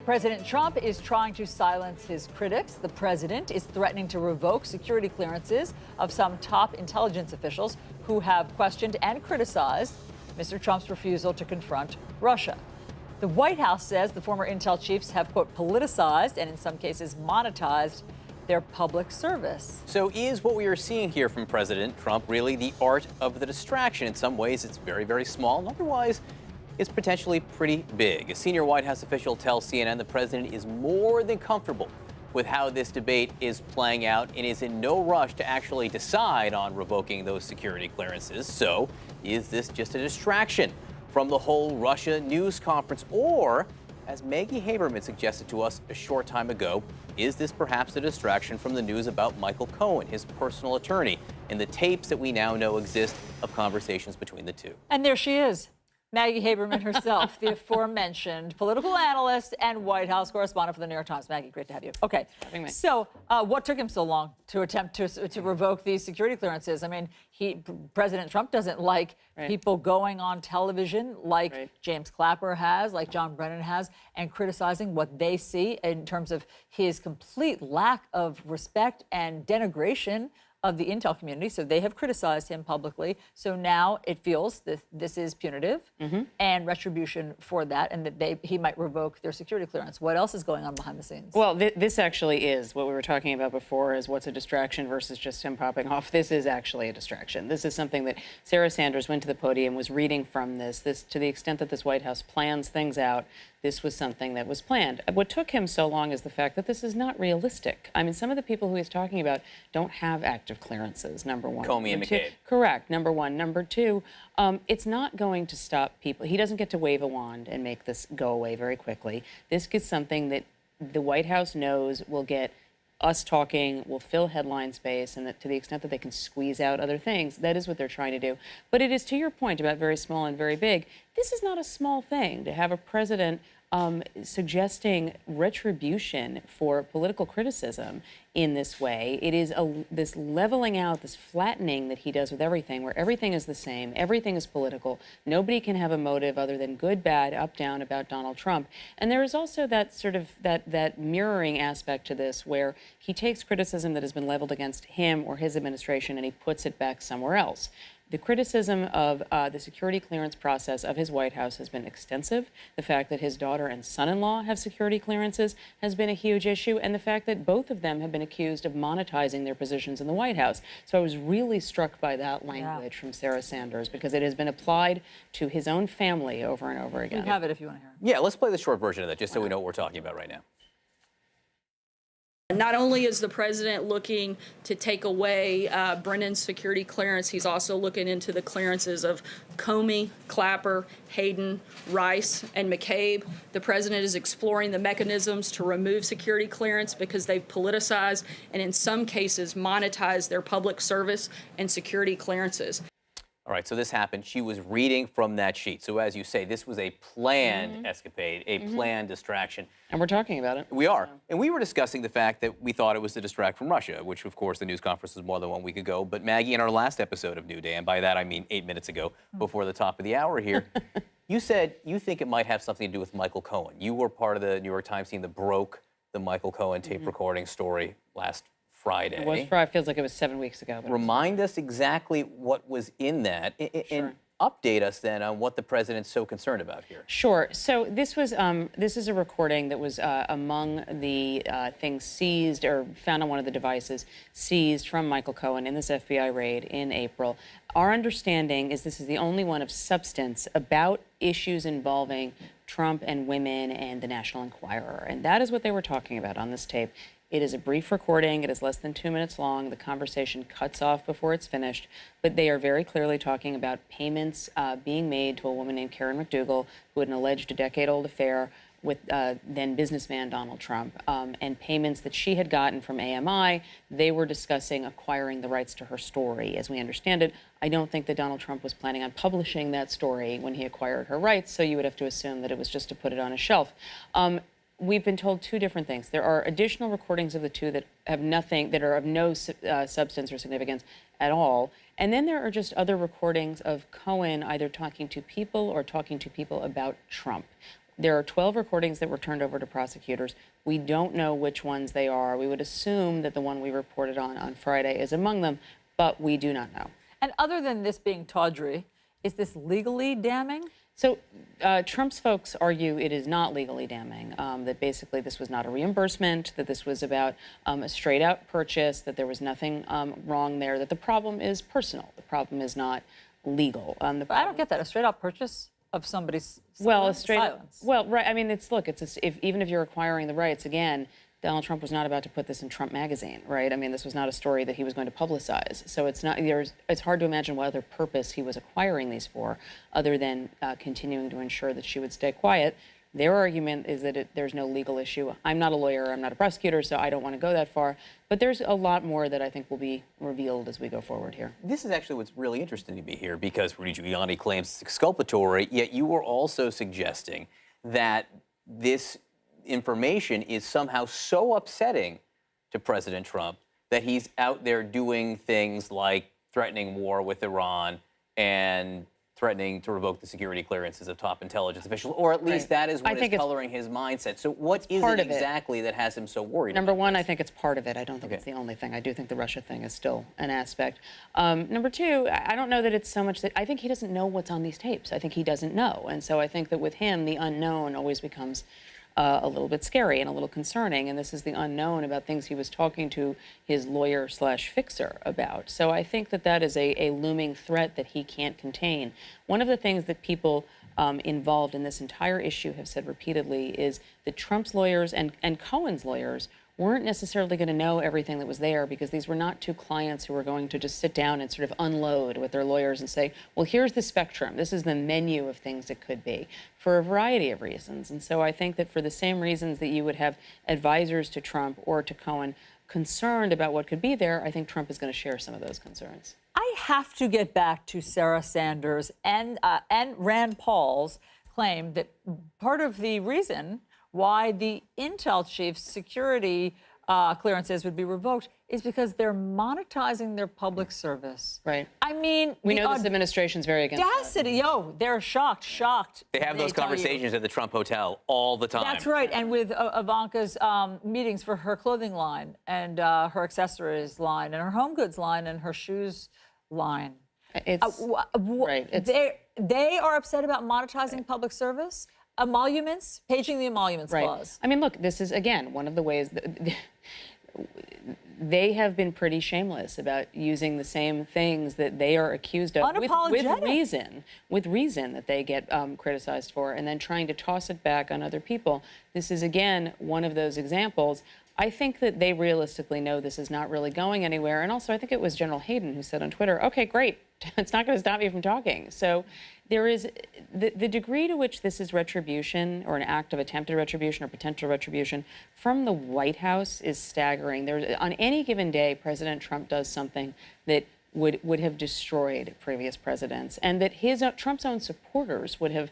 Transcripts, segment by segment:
President Trump is trying to silence his critics. The president is threatening to revoke security clearances of some top intelligence officials who have questioned and criticized Mr. Trump's refusal to confront Russia. The White House says the former intel chiefs have, quote, politicized and in some cases monetized their public service. So is what we are seeing here from President Trump really the art of the distraction? In some ways, it's very, very small, and otherwise, it's potentially pretty big. A senior White House official tells CNN the president is more than comfortable with how this debate is playing out and is in no rush to actually decide on revoking those security clearances. So is this just a distraction from the whole Russia news conference? Or, as Maggie Haberman suggested to us a short time ago, is this perhaps a distraction from the news about Michael Cohen, his personal attorney, and the tapes that we now know exist of conversations between the two? And there she is, Maggie Haberman herself, the aforementioned political analyst and White House correspondent for the New York Times. Maggie, great to have you. Okay, so what took him so long to attempt to revoke these security clearances? I mean, President Trump doesn't like people going on television like James Clapper has, like John Brennan has, and criticizing what they see in terms of his complete lack of respect and denigration of the intel community. So they have criticized him publicly. So now it feels that this is punitive and retribution for that, and that he might revoke their security clearance. What else is going on behind the scenes? Well, this actually is what we were talking about before, is what's a distraction versus just him popping off. This is actually a distraction. This is something that Sarah Sanders went to the podium, was reading from this. To the extent that this White House plans things out, this was something that was planned. What took him so long is the fact that this is not realistic. I mean, some of the people who he's talking about don't have active clearances, number one. Comey and McCabe. Correct, number one. Number two, it's not going to stop people. He doesn't get to wave a wand and make this go away very quickly. This is something that the White House knows will get us talking, will fill headline space, and that to the extent that they can squeeze out other things, that is what they're trying to do. But it is, to your point about very small and very big, this is not a small thing to have a president suggesting retribution for political criticism in this way. It is this leveling out, this flattening that he does with everything, where everything is the same, everything is political. Nobody can have a motive other than good, bad, up, down about Donald Trump. And there is also that sort of that mirroring aspect to this, where he takes criticism that has been leveled against him or his administration and he puts it back somewhere else. The criticism of the security clearance process of his White House has been extensive. The fact that his daughter and son-in-law have security clearances has been a huge issue, and the fact that both of them have been accused of monetizing their positions in the White House. So I was really struck by that language from Sarah Sanders, because it has been applied to his own family over and over again. You have it if you want to hear it. Yeah, let's play the short version of that, just so we know what we're talking about right now. Not only is the president looking to take away Brennan's security clearance, he's also looking into the clearances of Comey, Clapper, Hayden, Rice, and McCabe. The president is exploring the mechanisms to remove security clearance because they've politicized and in some cases monetized their public service and security clearances. All right, so this happened. She was reading from that sheet. So as you say, this was a planned escapade, a planned distraction. And we're talking about it. We are. And we were discussing the fact that we thought it was to distract from Russia, which, of course, the news conference was more than 1 week ago. But Maggie, in our last episode of New Day, and by that I mean 8 minutes ago, before the top of the hour here, you said you think it might have something to do with Michael Cohen. You were part of the New York Times team that broke the Michael Cohen tape recording story last Friday. It was Friday. Feels like it was 7 weeks ago. Remind us exactly what was in that, and update us then on what the president's so concerned about here. Sure. So this is a recording that was among the things seized or found on one of the devices seized from Michael Cohen in this FBI raid in April. Our understanding is this is the only one of substance about issues involving Trump and women and the National Enquirer, and that is what they were talking about on this tape. It is a brief recording. It is less than 2 minutes long. The conversation cuts off before it's finished, but they are very clearly talking about payments being made to a woman named Karen McDougal, who had an alleged decade-old affair with then businessman Donald Trump, and payments that she had gotten from AMI. They were discussing acquiring the rights to her story. As we understand it, I don't think that Donald Trump was planning on publishing that story when he acquired her rights, so you would have to assume that it was just to put it on a shelf. We've been told two different things. There are additional recordings of the two that have nothing, that are of no substance or significance at all. And then there are just other recordings of Cohen either talking to people or talking to people about Trump. There are 12 recordings that were turned over to prosecutors. We don't know which ones they are. We would assume that the one we reported on Friday is among them, but we do not know. And other than this being tawdry, is this legally damning? So Trump's folks argue it is not legally damning, that basically this was not a reimbursement, that this was about a straight out purchase, that there was nothing wrong there, that the problem is personal. The problem is not legal. But I don't get that. A straight out purchase of somebody's silence. Well, right. I mean, look, even if you're acquiring the rights, again, Donald Trump was not about to put this in Trump magazine, right? I mean, this was not a story that he was going to publicize. So it's hard to imagine what other purpose he was acquiring these for, other than continuing to ensure that she would stay quiet. Their argument is that there's no legal issue. I'm not a lawyer, I'm not a prosecutor, so I don't want to go that far. But there's a lot more that I think will be revealed as we go forward here. This is actually what's really interesting to me here, because Rudy Giuliani claims it's exculpatory, yet you were also suggesting that this information is somehow so upsetting to President Trump that he's out there doing things like threatening war with Iran and threatening to revoke the security clearances of top intelligence officials, or at least that is what is coloring his mindset. So what is it exactly that has him so worried? Number one, I think it's part of it. I don't think it's the only thing. I do think the Russia thing is still an aspect. Number two, I don't know that it's so much that I think he doesn't know what's on these tapes. I think he doesn't know. And so I think that with him, the unknown always becomes a little bit scary and a little concerning, and this is the unknown about things he was talking to his lawyer/fixer about. So I think that is a looming threat that he can't contain. One of the things that people involved in this entire issue have said repeatedly is that Trump's lawyers and Cohen's lawyers weren't necessarily going to know everything that was there, because these were not two clients who were going to just sit down and sort of unload with their lawyers and say, well, here's the spectrum. This is the menu of things it could be, for a variety of reasons. And so I think that for the same reasons that you would have advisors to Trump or to Cohen concerned about what could be there, I think Trump is going to share some of those concerns. I have to get back to Sarah Sanders and Rand Paul's claim that part of the reason why the Intel chief's security clearances would be revoked is because they're monetizing their public service. Right. I mean, we know this administration's very against audacity. They're shocked. They have those conversations at the Trump Hotel all the time. That's right. And with Ivanka's meetings for her clothing line and her accessories line and her home goods line and her shoes line. Right. They are upset about monetizing public service. Emoluments, paging the emoluments clause. I mean, look, this is, again, one of the ways that they have been pretty shameless about using the same things that they are accused of with reason that they get criticized for, and then trying to toss it back on other people. This is, again, one of those examples. I think that they realistically know this is not really going anywhere. And also, I think it was General Hayden who said on Twitter, okay, great, it's not going to stop you from talking. So there is the degree to which this is retribution or an act of attempted retribution or potential retribution from the White House is staggering. On any given day, President Trump does something that would have destroyed previous presidents, and that Trump's own supporters would have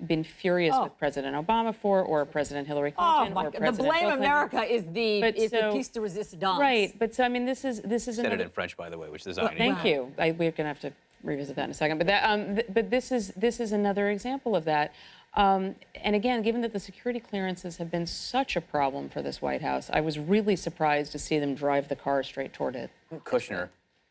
been furious with President Obama for, or President Hillary Clinton, or President The blame Bill Clinton. America is the piece de resistance. Right, but so I mean, this is said it in French, by the way, which is thank you. We're going to have to revisit that in a second. But this is another example of that. And again, given that the security clearances have been such a problem for this White House, I was really surprised to see them drive the car straight toward it. Kushner,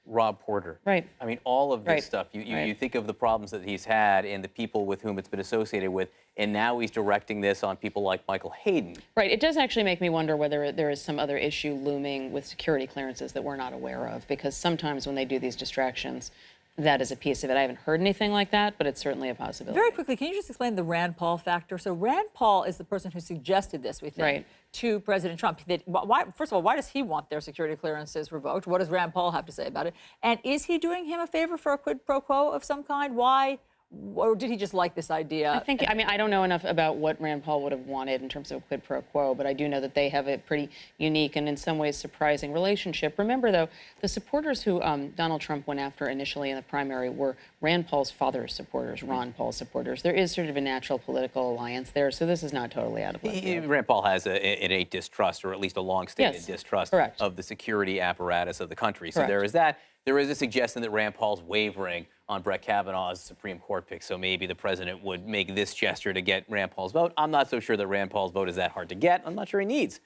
Rob Porter. Right. I mean, all of this stuff. You think of the problems that he's had and the people with whom it's been associated with, and now he's directing this on people like Michael Hayden. Right. It does actually make me wonder whether there is some other issue looming with security clearances that we're not aware of, because sometimes when they do these distractions, that is a piece of it. I haven't heard anything like that, but it's certainly a possibility. Very quickly, can you just explain the Rand Paul factor? So Rand Paul is the person who suggested this, we think, to President Trump. First of all, why does he want their security clearances revoked? What does Rand Paul have to say about it? And is he doing him a favor for a quid pro quo of some kind? Why? Or did he just like this idea? I don't know enough about what Rand Paul would have wanted in terms of quid pro quo, but I do know that they have a pretty unique and in some ways surprising relationship. Remember, though, the supporters who Donald Trump went after initially in the primary were Rand Paul's father's supporters, Ron Paul's supporters. There is sort of a natural political alliance there, so this is not totally out of left field. Rand Paul has an innate distrust, or at least a long-standing distrust of the security apparatus of the country. So there is that. there is a suggestion that Rand Paul's wavering on Brett Kavanaugh's Supreme Court pick, so maybe the president would make this gesture to get Rand Paul's vote. I'm not so sure that Rand Paul's vote is that hard to get. I'm not sure he needs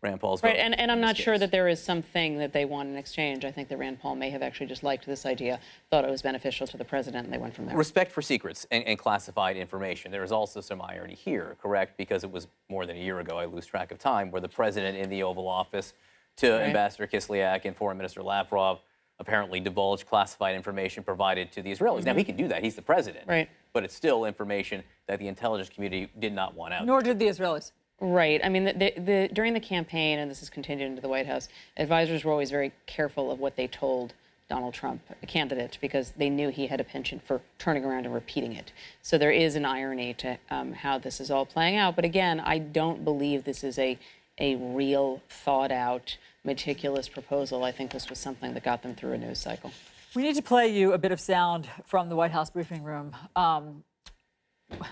Rand Paul's vote. Right, and I'm not sure that there is something that they want in exchange. I think that Rand Paul may have actually just liked this idea, thought it was beneficial to the president, and they went from there. Respect for secrets and classified information. There is also some irony here, correct? Because it was more than a year ago, I lose track of time, where the president in the Oval Office to Ambassador Kislyak and Foreign Minister Lavrov apparently divulged classified information provided to the Israelis. Now, he can do that. He's the president. Right. But it's still information that the intelligence community did not want out. Nor did the Israelis. Right. I mean, during the campaign, and this is continued into the White House, advisors were always very careful of what they told Donald Trump, the candidate, because they knew he had a penchant for turning around and repeating it. So there is an irony to how this is all playing out. But again, I don't believe this is a real, thought-out, meticulous proposal. I think this was something that got them through a news cycle. We need to play you a bit of sound from the White House briefing room, where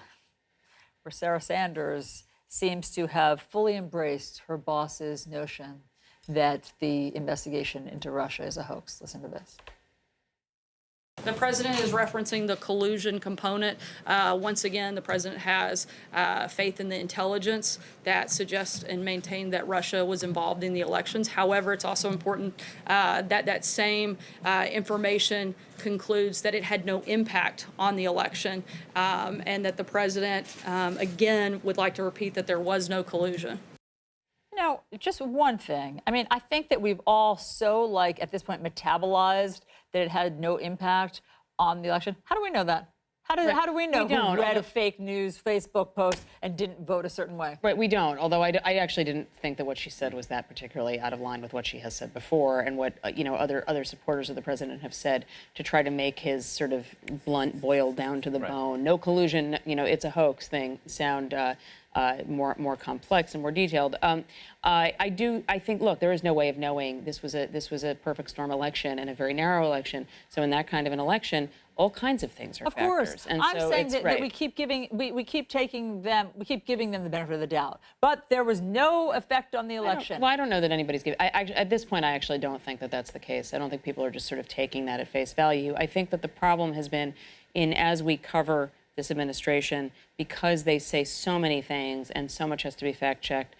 Sarah Sanders seems to have fully embraced her boss's notion that the investigation into Russia is a hoax. Listen to this. The president is referencing the collusion component. Once again, the president has faith in the intelligence that suggests and maintain that Russia was involved in the elections. However, it's also important that that same information concludes that it had no impact on the election, and that the president, again, would like to repeat that there was no collusion. Now, just one thing. I mean, I think that we've all so, at this point, metabolized that it had no impact on the election. How do we know that? How do we know who read a fake news Facebook post and didn't vote a certain way? Right, we don't. Although I actually didn't think that what she said was that particularly out of line with what she has said before, and what other supporters of the president have said to try to make his sort of blunt, boiled down to the bone, no collusion, it's a hoax thing sound more complex and more detailed. I think, look, there is no way of knowing. This was a perfect storm election and a very narrow election. So in that kind of an election, all kinds of things are factors. Of course. And I'm so saying that we keep giving them the benefit of the doubt. But there was no effect on the election. I don't know that anybody's giving. At this point, I actually don't think that that's the case. I don't think people are just sort of taking that at face value. I think that the problem has been as we cover this administration, because they say so many things and so much has to be fact-checked,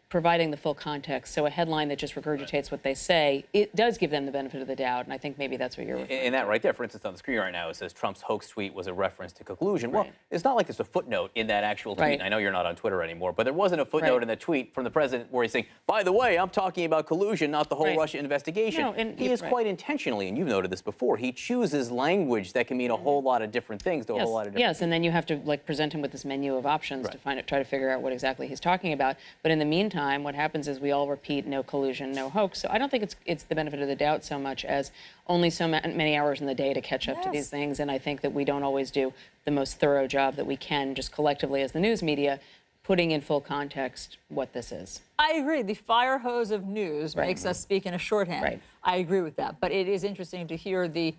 providing the full context. So a headline that just regurgitates what they say, it does give them the benefit of the doubt, and I think maybe that's what you're referring to. And that right there, for instance, on the screen right now, it says Trump's hoax tweet was a reference to collusion. Well, it's not like there's a footnote in that actual tweet. Right. I know you're not on Twitter anymore, but there wasn't a footnote in the tweet from the president where he's saying, by the way, I'm talking about collusion, not the whole Russia investigation. No, and he is quite intentionally, and you've noted this before, he chooses language that can mean a whole lot of different things to a whole lot of different Yes, and then you have to present him with this menu of options to try to figure out what exactly he's talking about. But in the meantime, what happens is we all repeat no collusion, no hoax. So I don't think it's the benefit of the doubt so much as only so many hours in the day to catch up to these things. And I think that we don't always do the most thorough job that we can, just collectively as the news media, putting in full context what this is. I agree. The fire hose of news makes us speak in a shorthand. Right. I agree with that. But it is interesting to hear the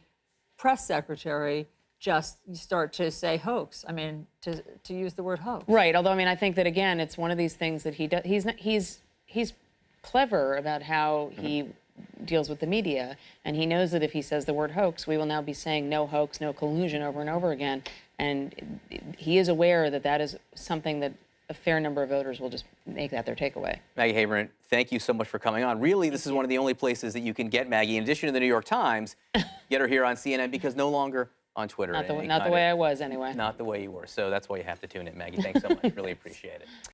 press secretary just start to say hoax. I mean, to use the word hoax. Right. Although, I mean, I think that, again, it's one of these things that he does. He's clever about how he deals with the media, and he knows that if he says the word hoax, we will now be saying no hoax, no collusion over and over again. And he is aware that that is something that a fair number of voters will just make that their takeaway. Maggie Haberman, thank you so much for coming on. Really, this is one of the only places that you can get Maggie, in addition to the New York Times, get her here on CNN, because no longer on Twitter. Not the way I was, anyway. Not the way you were. So that's why you have to tune in, Maggie. Thanks so much. Really appreciate it.